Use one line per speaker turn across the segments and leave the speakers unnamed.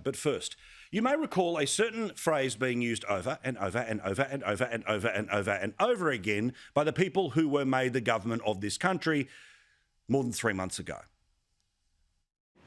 But first, you may recall a certain phrase being used over and over and over and over and over and over and over again by the people who were made the government of this country more than 3 months ago.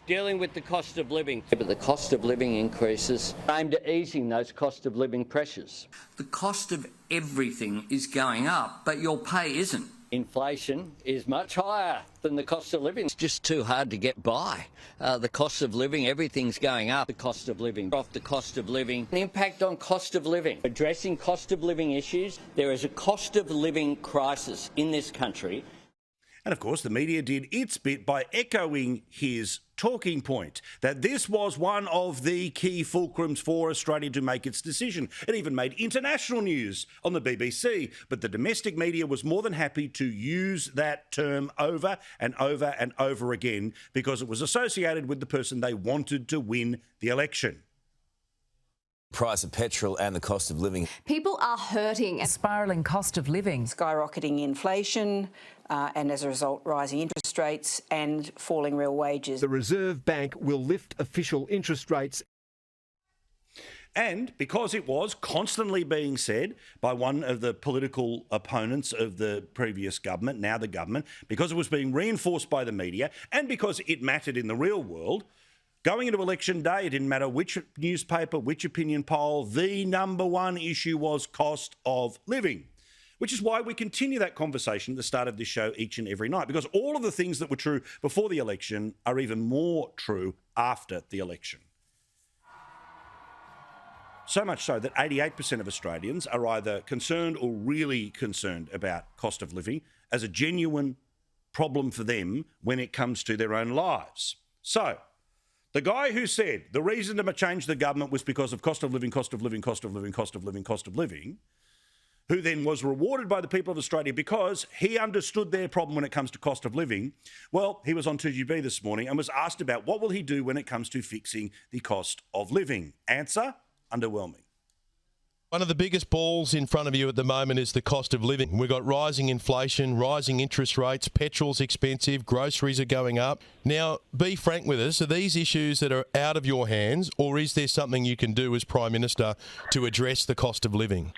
Dealing with the cost of living. But the cost of living increases aimed at easing those cost of living pressures.
The cost of everything is going up, but your pay isn't.
Inflation is much higher than the cost of living. It's just too hard to get by. The cost of living, everything's going up. The cost of living, off the cost of living. The impact on cost of living. Addressing cost of living issues. There is a cost of living crisis in this country.
And of course, the media did its bit by echoing his talking point that this was one of the key fulcrums for Australia to make its decision. It even made international news on the BBC, but the domestic media was more than happy to use that term over and over and over again because it was associated with the person they wanted to win the election.
Price of petrol and the cost of living.
People are hurting.
A spiralling cost of living.
Skyrocketing inflation and as a result rising interest rates and falling real wages.
The Reserve Bank will lift official interest rates.
And because it was constantly being said by one of the political opponents of the previous government, now the government, because it was being reinforced by the media and because it mattered in the real world, going into election day, it didn't matter which newspaper, which opinion poll, the number one issue was cost of living, which is why we continue that conversation at the start of this show each and every night, because all of the things that were true before the election are even more true after the election. So much so that 88% of Australians are either concerned or really concerned about cost of living as a genuine problem for them when it comes to their own lives. So, the guy who said the reason to change the government was because of cost of living, cost of living, cost of living, cost of living, cost of living, who then was rewarded by the people of Australia because he understood their problem when it comes to cost of living. Well, he was on 2GB this morning and was asked about what will he do when it comes to fixing the cost of living. Answer, underwhelming.
One of the biggest balls in front of you at the moment is the cost of living. We've got rising inflation, rising interest rates, petrol's expensive, groceries are going up. Now, be frank with us, are these issues that are out of your hands, or is there something you can do as Prime Minister to address the cost of living?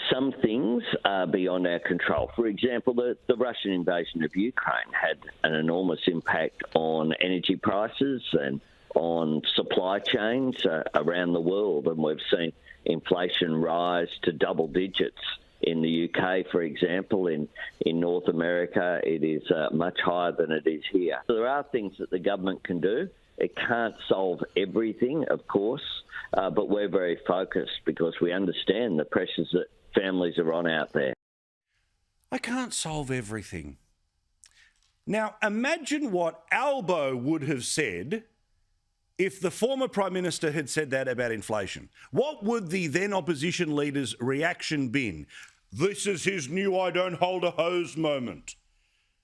Some things are beyond our control. For example, the Russian invasion of Ukraine had an enormous impact on energy prices and on supply chains around the world, and we've seen inflation rise to double digits in the UK, for example. In North America, it is much higher than it is here. So there are things that the government can do. It can't solve everything, of course, but we're very focused because we understand the pressures that families are on out there.
I can't solve everything. Now, imagine what Albo would have said if the former Prime Minister had said that about inflation. What would the then opposition leader's reaction been? This is his new I don't hold a hose moment.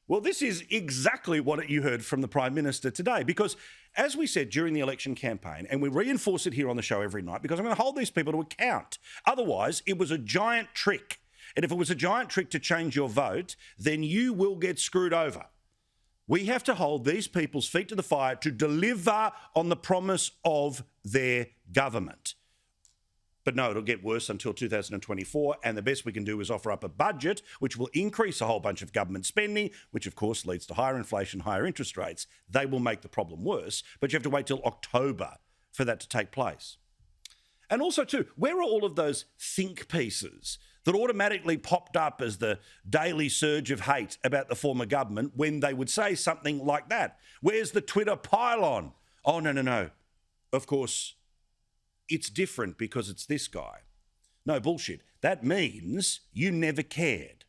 Well, this is exactly what you heard from the Prime Minister today, because as we said during the election campaign, and we reinforce it here on the show every night, because I'm going to hold these people to account. Otherwise, it was a giant trick. And if it was a giant trick to change your vote, then you will get screwed over. We have to hold these people's feet to the fire to deliver on the promise of their government. But no, it'll get worse until 2024, and the best we can do is offer up a budget which will increase a whole bunch of government spending, which of course leads to higher inflation, higher interest rates. They will make the problem worse, but you have to wait till October for that to take place. And also too, where are all of those think pieces that automatically popped up as the daily surge of hate about the former government when they would say something like that? Where's the Twitter pylon? Oh, no. Of course, it's different because it's this guy. No, bullshit. That means you never cared.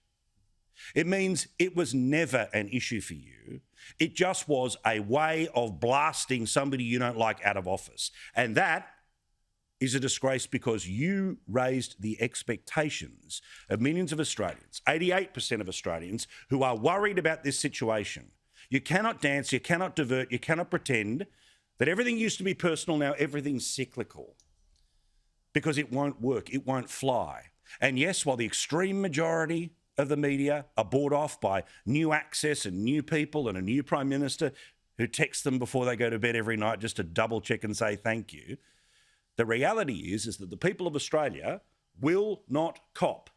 It means it was never an issue for you. It just was a way of blasting somebody you don't like out of office. And that is a disgrace because you raised the expectations of millions of Australians, 88% of Australians, who are worried about this situation. You cannot dance, you cannot divert, you cannot pretend that everything used to be personal, now everything's cyclical. Because it won't work, it won't fly. And yes, while the extreme majority of the media are bought off by new access and new people and a new Prime Minister who texts them before they go to bed every night just to double check and say thank you, The reality is that the people of Australia will not cop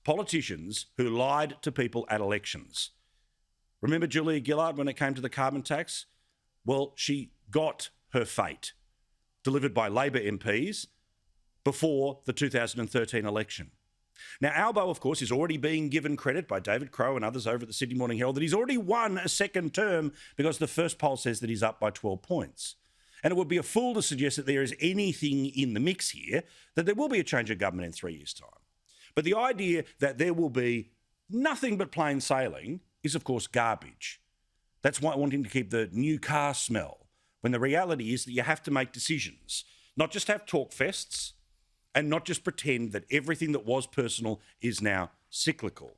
politicians who lied to people at elections. Remember Julia Gillard when it came to the carbon tax? Well, she got her fate delivered by Labor MPs before the 2013 election. Now, Albo, of course, is already being given credit by David Crowe and others over at the Sydney Morning Herald that he's already won a second term because the first poll says that he's up by 12 points. And it would be a fool to suggest that there is anything in the mix here, that there will be a change of government in 3 years' time. But the idea that there will be nothing but plain sailing is, of course, garbage. That's why wanting to keep the new car smell, when the reality is that you have to make decisions, not just have talk fests, and not just pretend that everything that was personal is now cyclical.